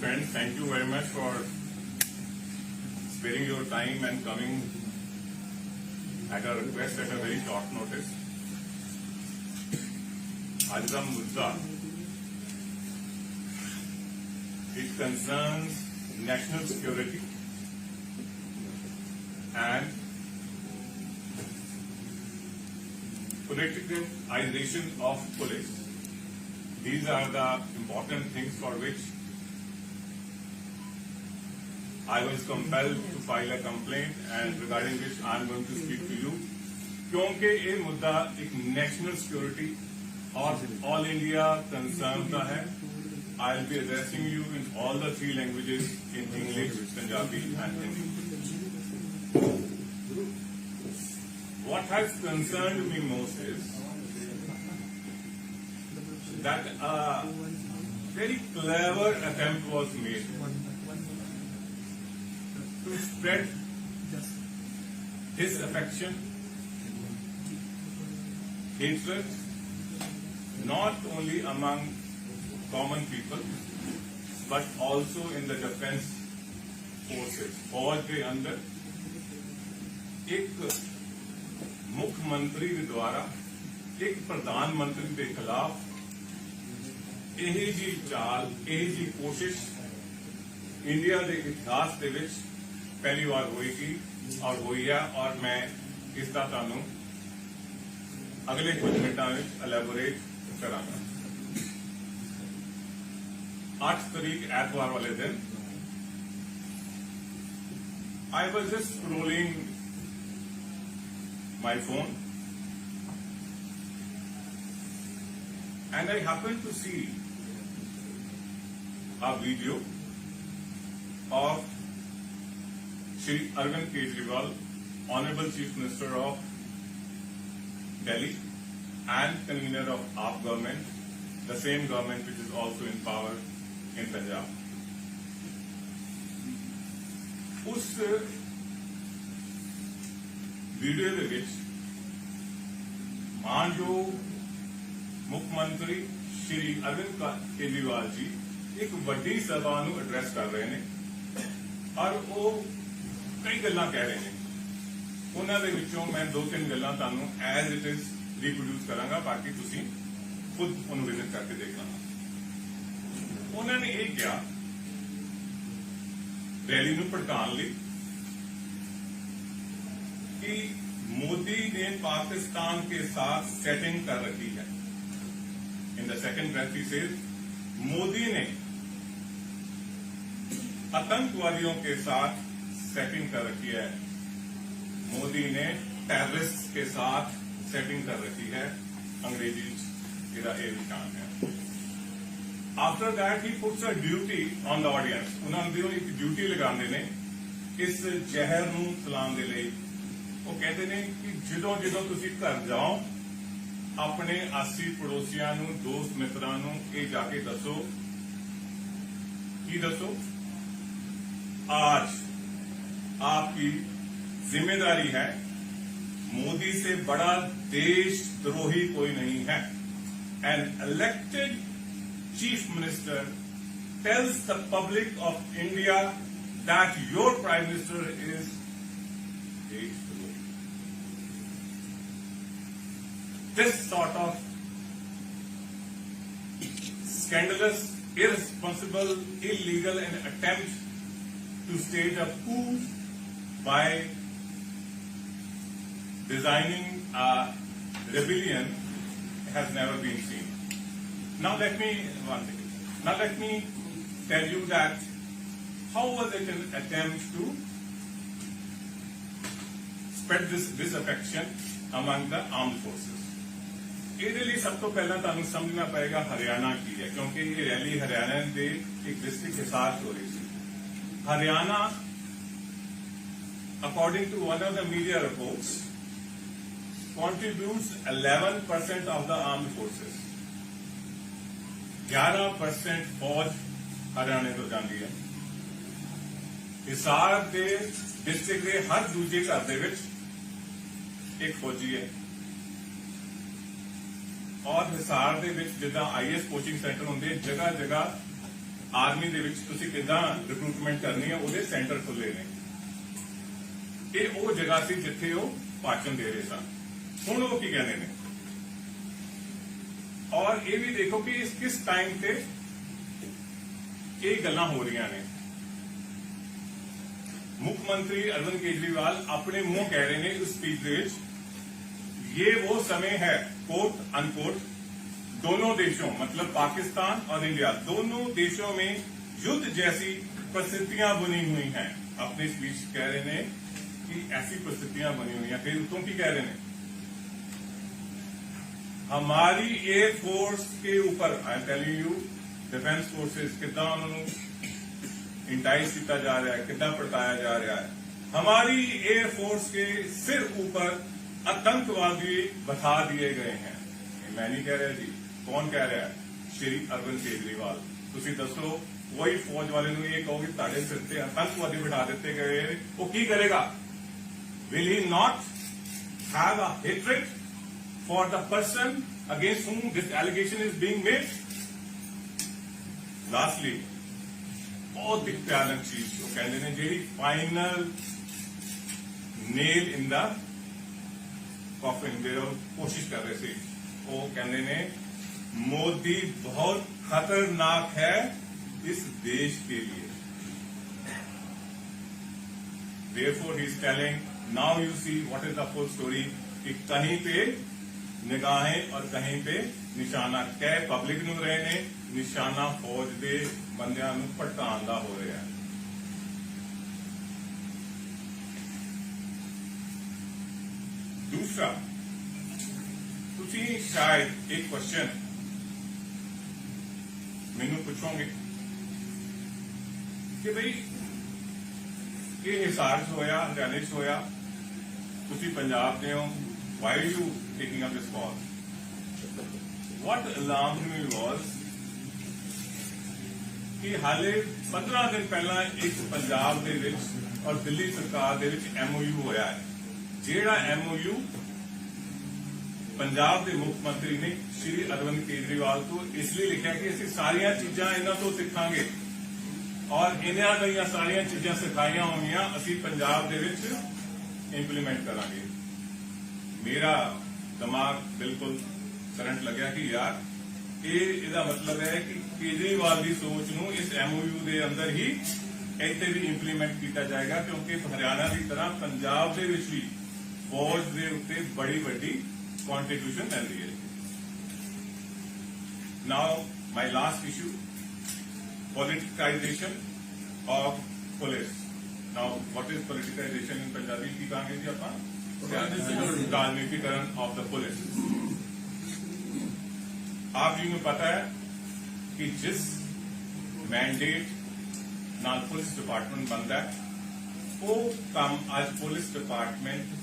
friends, thank you very much for sparing your time and coming at a request at a very short notice. आज का मुद्दा it concerns national security and politicization of police. These are the important things for which I was compelled to file a complaint and regarding which I am going to speak to you. क्योंकि ये मुद्दा एक national security और all India concern का है. I will be addressing you in all the three languages in English, Punjabi and Hindi. What has concerned me most is that a very clever attempt was made to spread disaffection, hatred, not only among common people, but also in the defense forces. फौज के अंदर एक मुख्यमंत्री के द्वारा एक प्रधानमंत्री के खिलाफ यही जी चाल, यही जी कोशिश इंडिया के इतिहास के विच पहली बार होएगी और हुई है. और मैं इसका तुहानू अगले कुछ मिनटों में एलैबोरेट करांगा. 8 तारीख एतवार वाले दिन I was just scrolling my phone and I happened to see a video of Shri Arvind Kejriwal, Honorable Chief Minister of Delhi and convener of AAP government, the same government which is also in power in Punjab. उस video के विच मानयोग मुख्यमंत्री श्री अरविंद केजरीवाल जी एक वड्डी सभा नूं address कर रहे हैं और वो कई गल्लां कह रहे हैं. उन्हां दे विचों मैं 2-3 गल्लां तुहानूं एज इट इज रिप्रोड्यूस करांगा, बाकी तुसीं खुद उन्होंने विजिट करके देखना. उन्होंने ये कहा रैली नूं भड़काउण लई कि मोदी ने पाकिस्तान के साथ सेटिंग कर रखी है. In the second breath he says, Modi ने आतंकवादियों के साथ सेटिंग कर रखी है, मोदी ने टेररिस्ट के साथ सेटिंग कर रखी है. अंग्रेजी इसका ये विधान है. After that he puts a duty on the audience. उन्होंने एक ड्यूटी लगाते ने इस जहर नूं फैलाउण दे लई. वो कहते हैं कि जदों जदों तुसीं घर जाओ अपने आसी पड़ोसियां नूं, दोस्त मित्रां नूं ये जाके दसो कि दसो आज आपकी जिम्मेदारी है. मोदी से बड़ा देशद्रोही कोई नहीं है. An elected chief minister tells the public of India that your prime minister is देशद्रोही. This sort of scandalous, irresponsible, illegal and attempt to stage a coup by designing a rebellion has never been seen. Now let me tell you that how was it an attempt to spread this disaffection among the armed forces. ਇਹਦੇ ਲਈ ਸਭ ਤੋਂ ਪਹਿਲਾਂ ਤੁਹਾਨੂੰ ਸਮਝਣਾ ਪਏਗਾ ਹਰਿਆਣਾ ਕੀ ਹੈ, ਕਿਉਂਕਿ ਇਹ ਰੈਲੀ ਹਰਿਆਣਾ ਦੇ ਇੱਕ ਡਿਸਟ੍ਰਿਕਟ ਹਿਸਾਰ ਹੋ ਰਹੀ ਸੀ. Haryana according to one of the media reports contributes 11% of the armed forces. 11% फौज हरियाणे ਤੋਂ ਜਾਂਦੀ ਹੈ. ਹਿਸਾਰ ਦੇ ਡਿਸਟ੍ਰਿਕਟ ਦੇ ਹਰ ਦੂਜੇ ਘਰ ਦੇ ਵਿੱਚ ਇੱਕ ਫੌਜੀ ਹੈ. और हिसार दे विच जिद्दां IAS कोचिंग सेंटर होंदे जगह जगह ਆਰਮੀ ਦੇ ਵਿੱਚ ਤੁਸੀਂ ਕਿੱਦਾਂ ਰਿਕਰੂਟਮੈਂਟ ਕਰਨੀ ਹੈ ਉਹਦੇ ਸੈਂਟਰ ਖੁੱਲੇ ਨੇ। ਇਹ ਉਹ ਜਗ੍ਹਾ ਸੀ ਜਿੱਥੇ ਉਹ ਭਾਸ਼ਣ ਦੇ ਰਹੇ ਸਨ। ਹੁਣ ਉਹ ਕੀ ਕਹਿੰਦੇ ਨੇ, ਔਰ ਇਹ ਵੀ ਦੇਖੋ ਕਿ ਇਸ ਕਿਸ ਟਾਈਮ ਤੇ ਇਹ ਗੱਲਾਂ ਹੋ ਰਹੀਆਂ ਨੇ। ਮੁੱਖ ਮੰਤਰੀ ਅਰਵਿੰਦ ਕੇਜਰੀਵਾਲ ਆਪਣੇ ਮੂੰਹ ਕਹਿ ਰਹੇ ਨੇ ਇਸ ਸਪੀਚ ਦੇ ਵਿੱਚ, ये वो समय है कोट अनकोट, दोनों देशों मतलब पाकिस्तान और इंडिया दोनों देशों में युद्ध जैसी परिस्थितियां बनी हुई हैं। अपने स्पीच कह रहे हैं कि ऐसी परिस्थितियां बनी हुई हैं। फिर तुम की कह रहे हैं, हमारी एयरफोर्स के ऊपर, I am telling you, defence forces कितना उन्होंने इंटाइज किया जा रहा है, कितना पड़ताया जा रहा है। हमारी एयरफोर्स के सिर ऊपर आतंकवादी बता दिए गए हैं। मैं नहीं कह रहा जी, कौन कह रहा है? श्री अरविंद केजरीवाल। तुसी दसो, वही फौज वाले ने ये कहो कि ताड़े सिर से आतंकवादी बिठा देते गए, वो की करेगा? Will he not have a hatred for the person against whom this allegation is being made? Lastly, बहुत ही भयानक चीज जो कहते हैं, जी final nail in the coffin जो कोशिश कर रहे थे, वो कहते ने मोदी बहुत खतरनाक है इस देश के लिए। Therefore he is telling, now you see what is the full story, कि कहीं पे निगाहें और कहीं पे निशाना कह पब्लिक नूं रहे ने, निशाना फौज दे बंदियां नूं भटकाउण दा हो रहा है। दूसरा, तुसी शायद एक क्वेश्चन मैनू पूछोगे कि भाई ये हिसार च होया, हरियाणे च होया, तुसी पंजाब दे हो, why you taking up this call? What alarmed me was कि हाले 15 दिन पहला एक पंजाब दे विच और दिल्ली सरकार दे विच MOU होया है, ਜਿਹੜਾ MOU ਪੰਜਾਬ ਦੇ ਮੁੱਖ ਮੰਤਰੀ ਨੇ ਸ਼੍ਰੀ ਅਰਵਿੰਦ ਕੇਜਰੀਵਾਲ ਤੋਂ ਇਸ ਲਈ ਲਿਖਿਆ ਕਿ ਅਸੀਂ ਸਾਰੀਆਂ ਚੀਜ਼ਾਂ ਇਹਨਾਂ ਤੋਂ ਸਿੱਖਾਂਗੇ ਔਰ ਇਹਨਾਂ ਦੀਆਂ ਸਾਰੀਆਂ ਚੀਜ਼ਾਂ ਸਿਖਾਈਆਂ ਹੋਈਆਂ ਅਸੀਂ ਪੰਜਾਬ ਦੇ ਵਿੱਚ ਇੰਪਲੀਮੈਂਟ ਕਰਾਂਗੇ। ਮੇਰਾ ਦਿਮਾਗ ਬਿਲਕੁਲ ਕਰੰਟ ਲੱਗਿਆ ਕਿ ਯਾਰ ਇਹਦਾ ਮਤਲਬ ਹੈ ਕਿ ਕੇਜਰੀਵਾਲ ਦੀ ਸੋਚ ਨੂੰ ਇਸ MOU ਦੇ ਅੰਦਰ ਹੀ ਇੱਥੇ ਵੀ ਇੰਪਲੀਮੈਂਟ ਕੀਤਾ ਜਾਏਗਾ, ਕਿਉਂਕਿ ਹਰਿਆਣਾ ਦੀ ਤਰ੍ਹਾਂ ਪੰਜਾਬ ਦੇ ਵਿੱਚ ਵੀ फौज के उत्ते बड़ी बड़ी कॉन्ट्रीब्यूशन मिलती है। Now my last issue, politicization of police. Now what is politicization in Punjabi की कहांगे जी आप? राजनीतिकरण ऑफ द पुलिस। आप जी को पता है कि जिस मैंडेट नाल पुलिस डिपार्टमेंट बनता है, वो काम आज पुलिस डिपार्टमेंट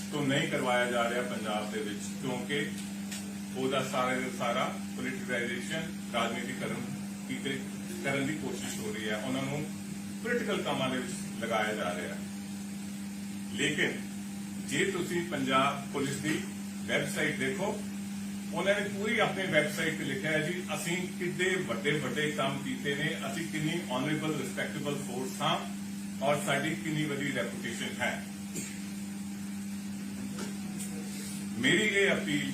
तो नहीं करवाया जा रहा पंजाब दे विच, क्योंकि ਉਹਦਾ ਸਾਰਾ ਪੋਲਿਟਿਕਾਈਜੇਸ਼ਨ ਰਾਜਨੀਤੀਕਰਨ ਕਰਨ ਦੀ ਕੋਸ਼ਿਸ਼ ਹੋ ਰਹੀ ਹੈ, ਉਹਨਾਂ ਨੂੰ ਪੋਲੀਟੀਕਲ ਕੰਮਾਂ ਦੇ ਵਿੱਚ ਲਗਾਇਆ ਜਾ ਰਿਹਾ ਹੈ। ਲੇਕਿਨ ਜੇ ਤੁਸੀਂ ਪੰਜਾਬ ਪੁਲਿਸ ਦੀ ਵੈਬਸਾਈਟ ਦੇਖੋ, ਉਹਨਾਂ ਨੇ ਪੂਰੀ ਆਪਣੀ ਵੈਬਸਾਈਟ ਤੇ ਲਿਖਿਆ ਹੈ ਜੀ ਅਸੀਂ ਕਿੰਨੇ ਵੱਡੇ ਵੱਡੇ ਕੰਮ ਕੀਤੇ ਨੇ, ਅਸੀਂ ਕਿੰਨੀ ਆਨਰੇਬਲ ਰਿਸਪੈਕਟੇਬਲ ਫੋਰਸ ਹਾਂ ਔਰ ਸਾਡੀ ਕਿੰਨੀ ਵੱਡੀ ਰੈਪੂਟੇਸ਼ਨ ਹੈ। मेरी ये अपील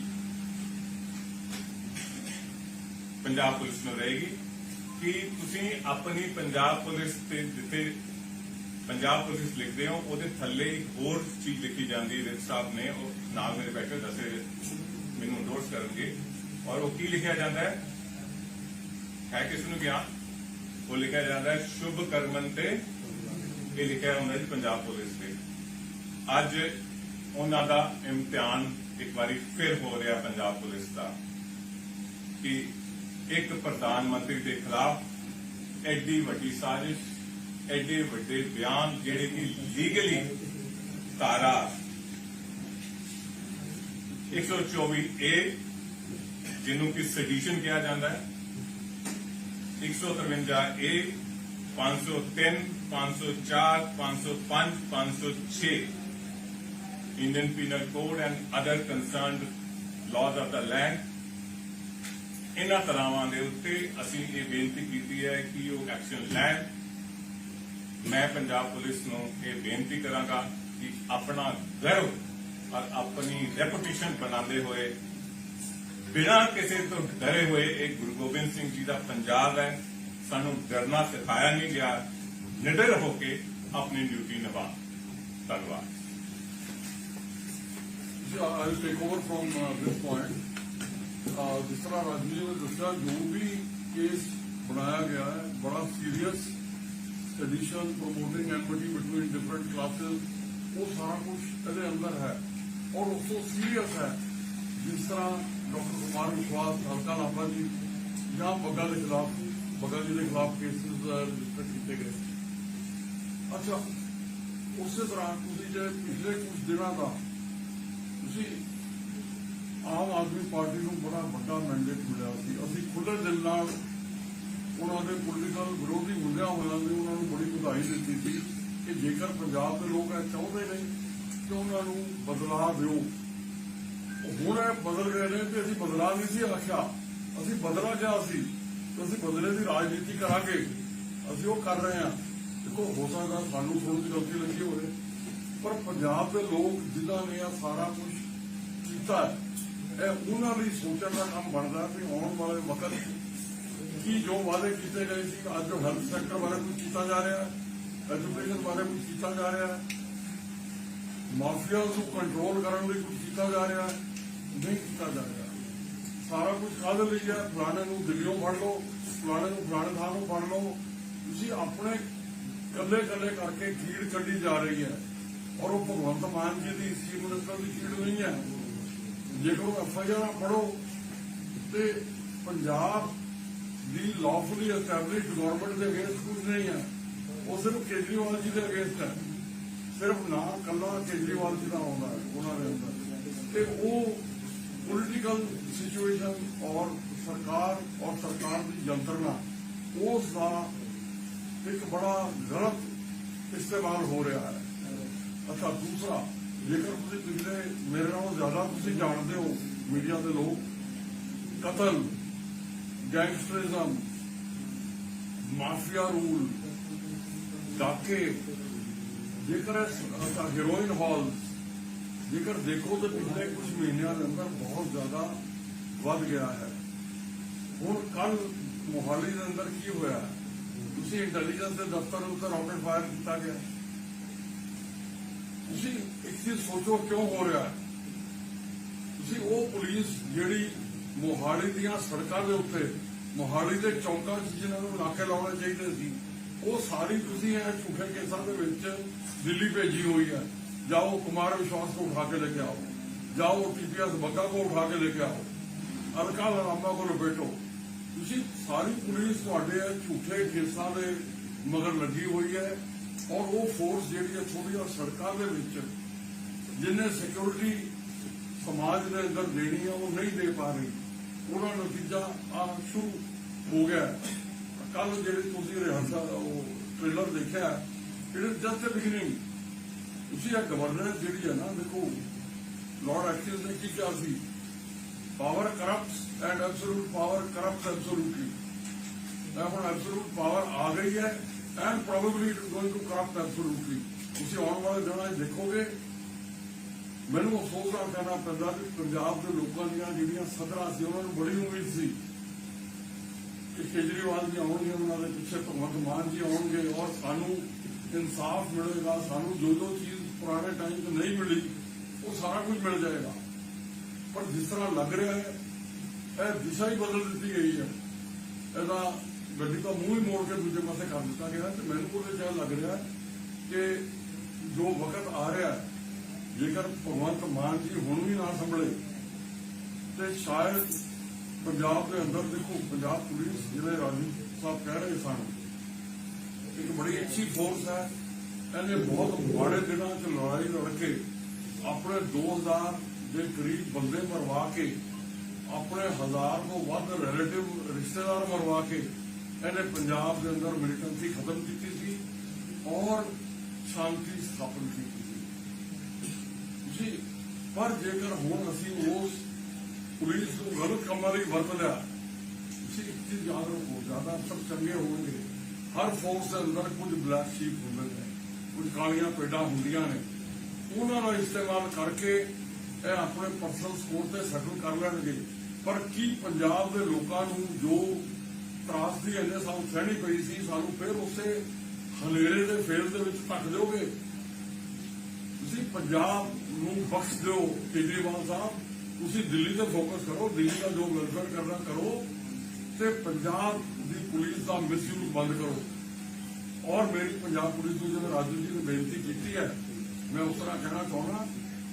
पंजाब पुलिस में रहेगी कि तुसी अपनी पंजाब पुलिस ते जिथे पंजाब पुलिस लिखते हो ਉਹਦੇ ਥੱਲੇ ਇੱਕ ਹੋਰ ਚੀਜ਼ ਲਿਖੀ ਜਾਂਦੀ ਹੈ। ਵਿਕ ਸਾਹਿਬ ਨੇ ਉਹ ਨਾਲ ਮੇਰੇ ਬੈਠੇ ਦੱਸੇ ਮੈਨੂੰ ਇੰਡੋਰਸ ਕਰਨਗੇ, ਔਰ ਉਹ ਕੀ ਲਿਖਿਆ ਜਾਂਦਾ ਹੈ ਕਿਸ ਨੂੰ ਗਿਆਨ? ਉਹ ਲਿਖਿਆ ਜਾਂਦਾ ਹੈ ਸ਼ੁਭ ਕਰਮਨ ਤੇ, ਇਹ ਲਿਖਿਆ ਹੁੰਦਾ ਜੀ ਪੰਜਾਬ ਪੁਲਿਸ ਤੇ। ਅੱਜ ਉਹਨਾਂ ਦਾ ਇਮਤਿਹਾਨ ਇੱਕ ਵਾਰੀ ਫਿਰ ਹੋ ਰਿਹਾ ਪੰਜਾਬ ਪੁਲਿਸ ਦਾ ਕਿ ਇੱਕ ਪ੍ਰਧਾਨ ਮੰਤਰੀ ਦੇ ਖਿਲਾਫ ਐਡੀ ਵੱਡੀ ਸਾਜ਼ਿਸ਼, ਐਡੇ ਵੱਡੇ ਬਿਆਨ ਜਿਹੜੇ ਕਿ ਲੀਗਲੀ ਧਾਰਾ 124A ਜਿਹਨੂੰ ਕਿ ਸੈਡੀਸ਼ਨ ਕਿਹਾ ਜਾਂਦਾ ਹੈ, 153A, 503, 504, 505, 506 Indian Penal Code and other concerned laws of the land ਇਹਨਾਂ ਤਰਾਵਾਂ ਦੇ ਉੱਤੇ ਅਸੀਂ ਇਹ ਬੇਨਤੀ ਕੀਤੀ ਹੈ ਕਿ ਉਹ ਐਕਸ਼ਨ ਲੈਣ। ਮੈਂ ਪੰਜਾਬ ਪੁਲਿਸ ਨੂੰ ਇਹ ਬੇਨਤੀ ਕਰਾਂਗਾ ਕਿ ਆਪਣਾ ਗਰਵ ਔਰ ਆਪਣੀ ਰੈਪੂਟੇਸ਼ਨ ਬਣਾਉਂਦੇ ਹੋਏ ਬਿਨਾਂ ਕਿਸੇ ਤੋਂ ਡਰੇ ਹੋਏ ਇਹ ਗੁਰੂ ਗੋਬਿੰਦ ਸਿੰਘ ਜੀ ਦਾ ਪੰਜਾਬ ਹੈ, ਸਾਨੂੰ ਡਰਨਾ ਸਿਖਾਇਆ ਨਹੀਂ ਗਿਆ, ਨਿਡਰ ਹੋ ਕੇ ਆਪਣੀ ਡਿਊਟੀ ਨਿਭਾ। ਧੰਨਵਾਦ। I'll take over from this point. जिस तरह राजू जी ने दसा, जो भी केस बनाया गया है बड़ा serious, sedition, promoting enmity between different classes, वो सारा कुछ इसके अंदर है और उसको सीरियस है। जिस तरह डॉक्टर कुमार विश्वास, हल्का लांबा जी या बग्गा के खिलाफ, बग्गा जी के खिलाफ केसेस रजिस्टर किए गए। अच्छा, उस तरह जो पिछले कुछ दिनों का आम आदमी पार्टी को बड़ा बड़ा मैंडेट मिला सी। असीं खुले दिल नाल उन्होंने पोलिटिकल विरोधी हुंदियां होइयां भी उन्होंने बड़ी बधाई दी थी कि जेकर पंजाब के लोग चाहते नहीं कि उन्होंने बदलाव दिओ। हुण बदल गए हैं कि असीं बदलाव नहीं सी आख्या, असीं बदला क्या सी तो असीं बदले की राजनीति करांगे, असीं वो कर रहे हैं। देखो, हो सकता सानू थोड़ी सी गलती लगी होवे, पर पंजाब के लोग जिन्हां ने सारा कुछ कीता है, उन्हां लई सोचण दा काम बनदा भी आउण वाले वक्त की जो वादे किए गए सी, अज जो हेल्थ सैक्टर बारे कुछ किया जा रहा है, एजुकेशन बारे कुछ किया जा रहा है, माफिया को कंट्रोल करने लई कुछ किया जा रहा है, नहीं किया जा रहा। सारा कुछ काहदे लई है, फलाने नूं दिल्लियों फड़ लो, फलाने नूं फलाने थां नूं फड़ लो। तुसीं अपने कल्ले कल्ले करके कीड़ कड्ढी जा रही है और वो भगवंत मान जी की चीफ मिनिस्टर की कीड़ नहीं है। जेकर FIR पढ़ो तो पंजाब की लॉफुली एस्टैबलिश्ड गवर्नमेंट के अगेंस्ट कुछ नहीं है, वो सिर्फ केजरीवाल जी के अगेंस्ट है। सिर्फ ना कला केजरीवाल जी का आता है उन्होंने अंदर, तो वो पोलिटिकल सिचुएशन और सरकार की यंत्रणा उसका एक बड़ा गलत इस्तेमाल हो रहा है। अच्छा, दूसरा, जेकर तुसीं पिछले मेरे नालों ज्यादा तुसीं जानते हो मीडिया के लोग, कतल, गैंगस्टरिज्म, माफिया रूल, डाके, जेकर हीरोइन हॉल्स जेकर देखो तो पिछले कुछ महीनों के अंदर बहुत ज्यादा बढ़ गया है। हुण कल मोहाली के अंदर की होया, तुसीं इंटैलीजेंस के दफ्तर उत्ते रॉकेट फायर किया गया। तुसीं एक चीज सोचो क्यों हो रहा है। तुसीं वो पुलिस जिहड़ी मोहाली दीआं सड़कां दे उत्ते, मोहाली के चौंकां जिन्हां नूं नाके लाउणे चाहीदे सी, वो सारी तुसीं झूठे केसां दे विच दिल्ली भेजी हुई है। जाओ कुमार विश्वास को उठा के लेके आओ, जाओ TPS बग्गा को उठा के लेके आओ, अलका लांबा को लपेटो। तुसीं सारी पुलिस तुहाडे झूठे केसां दे मगर लगी हुई है और वो फोर्स जिहड़ी थोड़ी सड़कों के विच जिन्हें सिक्योरिटी समाज के अंदर देनी है वो नहीं दे पा रही, उहदा नतीजा आ शुरू हो गया। कल जिहड़े तुसीं रिहर्सल ट्रेलर देखा, it is just a beginning. तुसीं गवर्नेंस जिहड़ी है ना, देखो लॉर्ड एक्टिव ने की क्या सी, power corrupts and absolute power corrupts absolutely. हुण एब्सोल्यूट पावर आ गई है and probably it is going to corrupt absolutely. तुसीं आने वाले दिनों में देखोगे, मैनूं अफसोस नाल कहना पैंदा कि पंजाब के लोगों दीआं जिहड़ियां सदरां सी, उन्हां नूं बड़ी उम्मीद सी कि केजरीवाल जी आउणगे, उन्हां दे पिछे भगवंत मान जी आउणगे और सानूं इंसाफ मिलेगा, सानूं जो चीज पुराने टाइम से नहीं मिली वो सारा कुछ मिल जाएगा। पर जिस तरह लग रहा है, यह दिशा ही बदल दी गई है। ਇਹਦਾ ਗੱਡੀ का मुंह ही मोड़ के दूजे पासे कर दिता गया है। तो मैनूं तो क्या लग रहा है कि जो वक्त आ रहा है, जेकर भगवंत मान जी हुण भी ना संभले तो शायद पंजाब के अंदर, देखो पंजाब पुलिस जिन्हें राजू साहब कह रहे सन, एक बड़ी अच्छी फोर्स है। इन्हें बहुत माड़े दिनों च लड़ाई लड़ के अपने 2000 के करीब बंदे मरवा के, अपने 1000 को वध रिलेटिव रिश्तेदार मरवा के इन्हें पंजाब के अंदर मिलिटेंसी खत्म की थी और शांति स्थापित की थी। पर जेकर हुण असीं उस पुलिस को गलत कामां लई वरत लिया ਤੁਸੀਂ ਇੱਕ ਚੀਜ਼ ਯਾਦ ਰੱਖੋ, ਜ਼ਿਆਦਾ ਅਫਸਰ ਚੰਗੇ ਹੋਣਗੇ, ਹਰ ਫੋਰਸ ਦੇ ਅੰਦਰ ਕੁਝ ਬਲੈਕ ਸ਼ੀਪ ਹੁੰਦੇ ਨੇ, ਕੁਝ ਕਾਲੀਆਂ ਪੇਡਾਂ ਹੁੰਦੀਆਂ ਨੇ, ਉਹਨਾਂ ਦਾ ਇਸਤੇਮਾਲ ਕਰਕੇ ਇਹ ਆਪਣੇ ਪਰਸਨਲ ਸਕੋਰ ਤੇ ਸੈਟਲ ਕਰ ਲੈਣਗੇ। ਪਰ ਕੀ ਪੰਜਾਬ ਦੇ ਲੋਕਾਂ ਨੂੰ ਜੋ ਤਰਾਸਦੀ ਇੰਨੇ ਸਾਨੂੰ ਸਹਿਣੀ ਪਈ ਸੀ, ਸਾਨੂੰ ਫਿਰ ਉਸੇ ਹਨੇਰੇ ਦੇ ਫੇਲ ਦੇ ਵਿੱਚ ਧੱਕ ਦਿਓਗੇ? ਤੁਸੀਂ ਪੰਜਾਬ ਨੂੰ ਬਖਸ਼ ਦਿਓ ਕੇਜਰੀਵਾਲ ਸਾਹਿਬ, ਤੁਸੀਂ ਦਿੱਲੀ ਤੇ ਫੋਕਸ ਕਰੋ, ਦਿੱਲੀ ਦਾ ਜੋ ਵੈਲਫੇਅਰ ਕਰਨਾ ਕਰੋ, ਤੇ ਪੰਜਾਬ ਦੀ ਪੁਲਿਸ ਦਾ ਮਿਸਯੂਜ਼ ਬੰਦ ਕਰੋ। ਔਰ ਮੇਰੀ ਪੰਜਾਬ ਪੁਲਿਸ ਨੂੰ ਜਿਵੇਂ ਰਾਜੂ ਜੀ ਨੇ ਬੇਨਤੀ ਕੀਤੀ ਹੈ, ਮੈਂ ਉਸ ਤਰ੍ਹਾਂ ਕਹਿਣਾ ਚਾਹੁੰਦਾ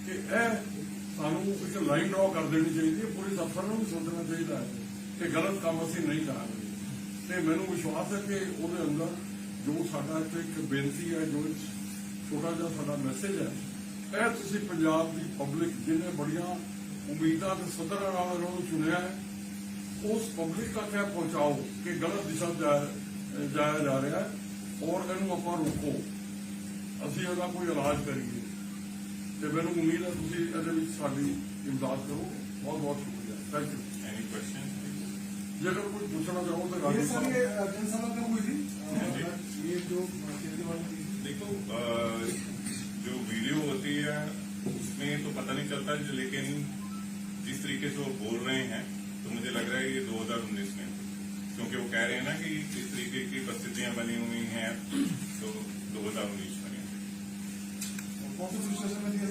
ਕਿ ਇਹ ਸਾਨੂੰ ਇੱਕ ਲਾਈਨ ਡਰਾ ਕਰ ਦੇਣੀ ਚਾਹੀਦੀ ਹੈ। ਪੁਲਿਸ ਅਫਸਰਾਂ ਨੂੰ ਵੀ ਸੋਚਣਾ ਚਾਹੀਦਾ ਹੈ ਕਿ ਗਲਤ ਕੰਮ ਅਸੀਂ ਨਹੀਂ ਕਰਾਂਗੇ। ਤੇ ਮੈਨੂੰ ਵਿਸ਼ਵਾਸ ਹੈ ਕਿ ਉਹਦੇ ਅੰਦਰ ਜੋ ਸਾਡਾ ਇੱਥੇ ਇੱਕ ਬੇਨਤੀ ਹੈ, ਜੋ ਇੱਕ ਛੋਟਾ ਜਿਹਾ ਸਾਡਾ ਮੈਸੇਜ ਹੈ, ਇਹ ਤੁਸੀਂ ਪੰਜਾਬ ਦੀ ਪਬਲਿਕ ਜਿਹਨੇ ਬੜੀਆਂ ਉਮੀਦਾਂ ਤੇ ਸੱਧਰਾਂ ਨਾਲ ਇਹਨਾਂ ਨੂੰ ਚੁਣਿਆ ਹੈ, ਉਸ ਪਬਲਿਕ ਤੱਕ ਇਹ ਪਹੁੰਚਾਓ ਕਿ ਗਲਤ ਦਿਸ਼ਾ ਜਾਇਆ ਜਾ ਰਿਹਾ ਹੈ ਔਰ ਇਹਨੂੰ ਆਪਾਂ ਰੋਕੋ, ਅਸੀਂ ਇਹਦਾ ਕੋਈ ਇਲਾਜ ਕਰੀਏ। ਤੇ ਮੈਨੂੰ ਉਮੀਦ ਹੈ ਤੁਸੀਂ ਇਹਦੇ ਵਿੱਚ ਸਾਡੀ ਇਮਦਾਦ ਕਰੋ। ਬਹੁਤ ਬਹੁਤ ਸ਼ੁਕਰੀਆ, ਥੈਂਕ ਯੂ। Any question? ਜੇਕਰ ਕੋਈ ਪੁੱਛਣਾ ਚਾਹੋ ਤਾਂ ये ਰਾਜੂ सर ਸਾਹਿਬ। ये जनसभा कब हुई थी? ये जो केजरीवाल की देखो जो वीडियो होती है उसमें तो पता नहीं चलता, लेकिन जिस तरीके से वो बोल रहे हैं तो मुझे लग रहा है ये 2019 में, क्योंकि वो कह रहे हैं ना कि इस तरीके की परिस्थितियां बनी हुई हैं, तो 2019 में। कौन से पुलिस स्टेशन में दिया?